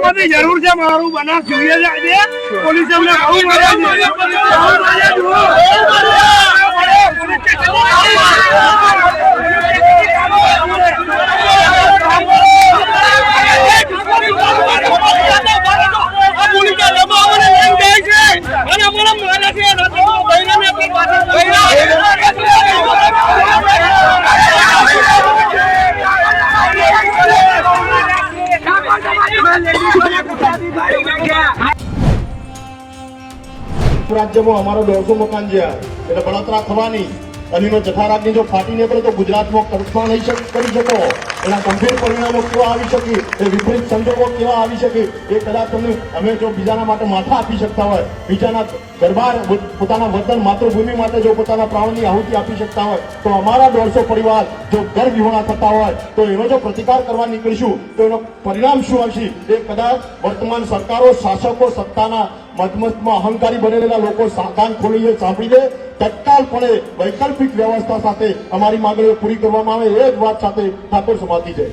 બધી જરૂર છે મારું બનાવ જોઈએ છે આજે પોલીસ અમને બહુ રાજ્યમાં અમારો 150 મકાન છે એટલે બળતરા થવાની અહીનો જઠારાગની જો ફાટી નીકળે તો ગુજરાતમાં કલ્પના નહીં કરી શકો એના ગંભીર પરિણામો કેવા આવી શકે એ વિપરીત સંજોગો કેવા આવી શકે એ કદાચ તમને અમે જો બીજાના માટે માથા આપી શકતા હોય બીજાના દરબાર પોતાના વતન માતૃભૂમિ માટે જો પોતાના પ્રાણની આહુતિ આપી શકતા હોય તો અમારા 150 પરિવાર જો ઘર વિહોણા થતા હોય તો એનો જો પ્રતિકાર કરવા નીકળીશું તો એનો પરિણામ શું આવશે એ કદાચ વર્તમાન સરકારો શાસકો સત્તાના મધમસ્તમાં અહંકારી બનેલા લોકો કાન ખોલીને સાંભળી લે તત્કાલપણે વૈકલ્પિક વ્યવસ્થા સાથે અમારી માંગણીઓ પૂરી કરવામાં આવે એ જ વાત સાથે ઠાકોર સમાજની છે.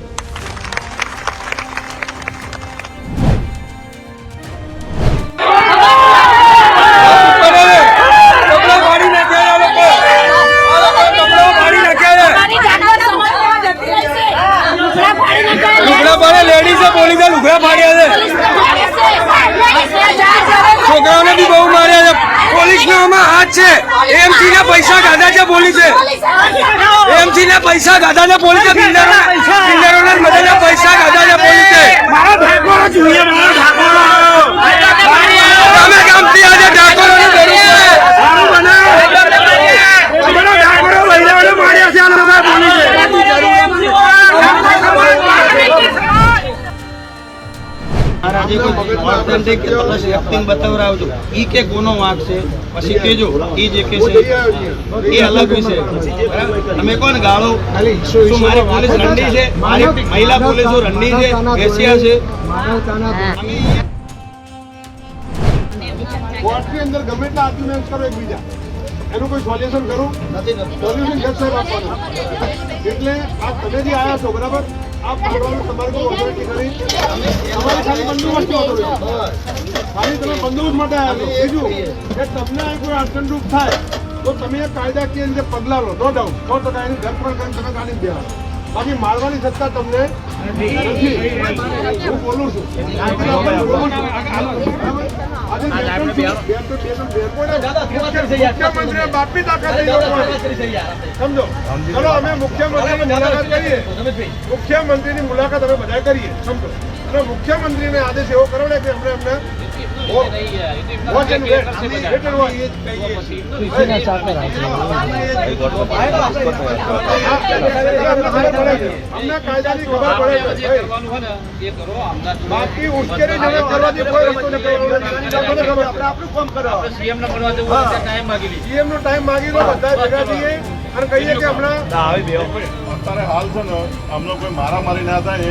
લેડીઝે પોલીસે લુગડા ફાડ્યા છે, છોકરાઓને બી બહુ માર્યા છે. પોલીસ નો આમાં હાથ છે. એમસી ના પૈસા ગાધા છે પોલીસે, એમસી ના પૈસા ગાધા છે પોલીસે, બિલ્ડરોના બધાના પૈસા ગાધા છે પોલીસે. મારા ઠાકોરો જોઈએ, મારા ઠાકોરો અમે કામથી આજે ઠાકોરોની જરૂર છે. ઠાકોરો લઈને માર્યા છે આ લોકો પોલીસે. આજે કોઈ ઓથેન્ટિક કે પ્લસ વ્યક્તિને બતાવરાવજો ઈ કે કોનો વાંક છે પછી કેજો ઈ જે કે છે એ અલગ વિષય. તમે કોણ ગાળો શું મારી પોલીસ રંડી છે, મારી મહિલા પોલીસો રંડી છે, એશિયા છે. કોર્ટની અંદર ગમે એટલા આર્ગ્યુમેન્ટ કરો એકબીજા એનું કોઈ સોલ્યુશન કરું સોલ્યુશન જજ સાહેબ આપવાનું. એટલે આ તમે જે આવ્યા છો બરાબર આ પાડવાનું તમારે કોઈ ઓથોરિટી કરી તમારી ખાલી બંદોબસ્ત ખાલી તમે બંદોબસ્ત માટે આવ્યા છો. બીજું કે તમને અહીં કોઈ અડચણરૂપ થાય તો તમે કાયદાકીય રીતે પગલાં લો, નો ડાઉટ 100% એની ધરપકડ કરીને તમે કાઢી દેવા. બાકી મારવાની સત્તા તમને નથી. હું બોલું છું મુખ્યમંત્રી બાપી તાકાત સમજો. ચલો અમે મુખ્યમંત્રીની મુલાકાત કરીએ, મુખ્યમંત્રીની મુલાકાત અમે બધા કરીએ સમજો. અને મુખ્યમંત્રીને આદેશ એવો કરાવડે કે અમને અમને કાયદાની ખબર પડે. બાકી ઉશ્કેરી કરવાથી કોઈ રસ્તો નથી. સીએમ નો ટાઈમ માગી લો, બધા ભેગા થઈએ અને કહીએ કે હમણાં અત્યારે હાલ છે ને અમને કોઈ મારામારી ના થાય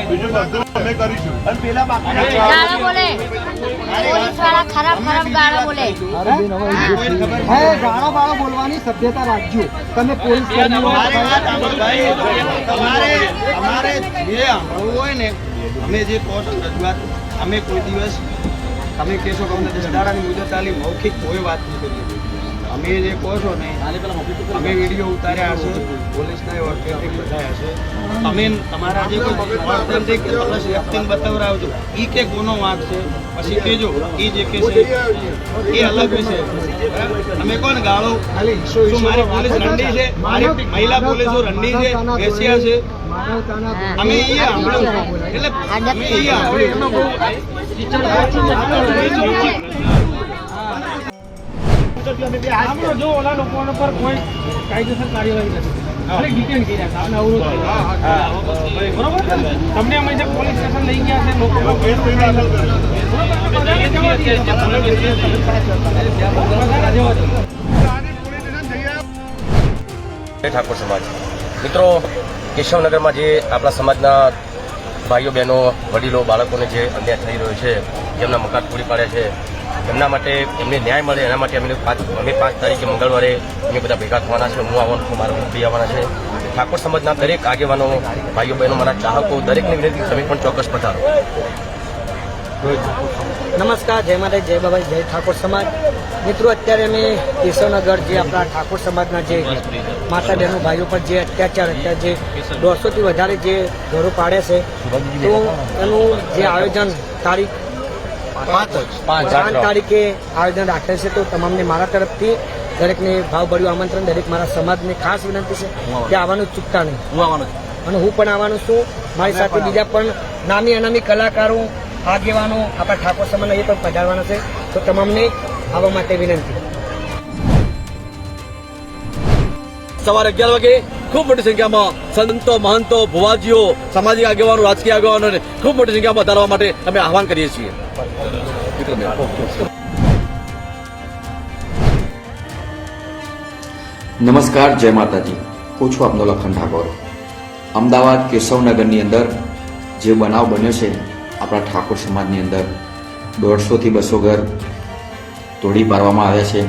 બીજું બધું અમે કરીશું. અને પેલા ગાળો બોલે પોલીસ વાળા ખરાબ ગાળો બોલે. ગાળો બાળો બોલવાની સભ્યતા રાખજો. તમે પોલીસ અમારે જે હોય ને અમે જે કોર્ટ રજૂઆત અમે કોઈ દિવસ તમે કહેશો કે અમને 10 દાડાની મુદત આલી મૌખિક કોઈ વાત નહીં કરી. અમે જે કહો છો ને અમે વિડીયો ઉતાર્યા હશે, પોલીસના ઓથેન્ટિક બતાવ્યા હશે. તમે તમારા જે કોઈ ઓથેન્ટિક કે પ્લસ વ્યક્તિને બતાવરાવજો ઈ કે કોનો વાંક છે પછી કેજો ઈ જે કે છે એ અલગ વિષય. તમે કોણ ગાળો શું મારી પોલીસ રંડી છે, મારી મહિલા પોલીસો રંડી છે, એશિયા છે. અમે ઈ સાંભળ્યું એટલે અમે ઈ સાંભળ્યું જો ઓલા લોકો પર કોઈ કાયદેસર કાર્યવાહી નથી, ડિટેન કર્યા હતા, અવરોધ બરોબર. તમને અમે જે પોલીસ સ્ટેશન લઈ ગયા છે લોકો ઠાકોર સમાજ મિત્રો કેશવનગરમાં જે આપણા સમાજના ભાઈઓ બહેનો વડીલો બાળકોને જે અન્યાય થઈ રહ્યો છે, જેમના મકાન પૂરી પાડ્યા છે, એમના માટે એમને ન્યાય મળે એના માટે અમે 5 તારીખે મંગળવારે અમે બધા ભેગા થવાના છે. હું આવવાનું છું, મારા મંત્રી આવવાના છે. ઠાકોર સમાજના દરેક આગેવાનો ભાઈઓ બહેનો મારા ચાહકો દરેકને વિનંતી તમે પણ ચોક્કસ પધારો. નમસ્કાર, જય માતા, જય બાબા, જય ઠાકોર સમાજ. મિત્રો, અત્યારે અમે કેશવનગર જે આપણા ઠાકોર સમાજના જે માતા બહેનો ભાઈઓ પર જે અત્યારે જે 150થી વધારે જે ઘરો પાડે છે, તો એનું જે આયોજન તારીખ 5 તારીખે આયોજન રાખેલ છે. તો તમામને મારા તરફથી દરેકને ભાવભર્યું આમંત્રણ, દરેક મારા સમાજને ખાસ વિનંતી છે કે આવવાનું ચૂકતા નહીં. અને હું પણ આવવાનું છું. મારી સાથે બીજા પણ નામી અનામી કલાકારો, આગેવાનો આપણા ઠાકોર સમાજના એ પણ પધારવાના છે. તો તમામને આવવા માટે વિનંતી. સવારે 11 વાગે ખૂબ મોટી સંખ્યામાં સંતો, મહંતો, ભુવાજીઓ, સામાજિક આગેવાનો, રાજકીય આગેવાનોને ખૂબ મોટી સંખ્યામાં વધારવા માટે અમે આહવાન કરીએ છીએ. નમસ્કાર, જય માતાજી. હું છું આપનો લખન ઠાકોર. અમદાવાદ કેશવનગરની અંદર જે બનાવ બન્યો છે, આપણા ઠાકોર સમાજની અંદર 150થી 200 ઘર તોડી પાડવામાં આવ્યા છે.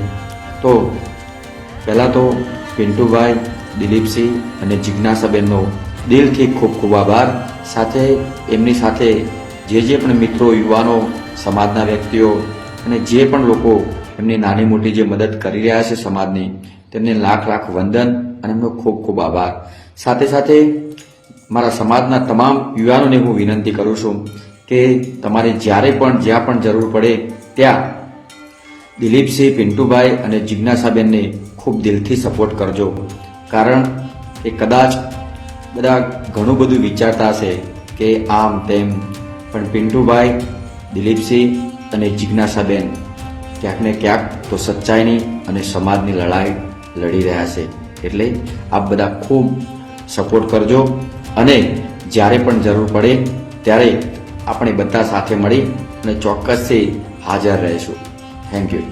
તો પહેલાં તો પિન્ટુભાઈ, દિલીપસિંહ અને જિજ્ઞાસાબેનનો દિલથી ખૂબ ખૂબ આભાર. સાથે એમની સાથે જે પણ મિત્રો, યુવાનો, સમાજના વ્યક્તિઓ અને જે પણ લોકો એમની નાની મોટી જે મદદ કરી રહ્યા છે સમાજની, તેમને લાખ લાખ વંદન અને એમનો ખૂબ ખૂબ આભાર. સાથે સાથે મારા સમાજના તમામ યુવાનોને હું વિનંતી કરું છું કે તમારે જ્યારે પણ જ્યાં પણ જરૂર પડે ત્યાં દિલીપસિંહ, પિન્ટુભાઈ અને જિજ્ઞાસાબેનને ખૂબ દિલથી સપોર્ટ કરજો. કારણ કે કદાચ બધા ઘણું બધું વિચારતા હશે કે આમ તેમ, પણ પિન્ટુભાઈ, દિલીપસિંહ અને જિજ્ઞાસાબેન ક્યાંક ને ક્યાંક તો સચ્ચાઈની અને સમાજની લડાઈ લડી રહ્યા છે. એટલે આપ બધા ખૂબ સપોર્ટ કરજો અને જ્યારે પણ જરૂર પડે ત્યારે આપણે બધા સાથે મળી અને ચોક્કસથી હાજર રહીશું. Thank you.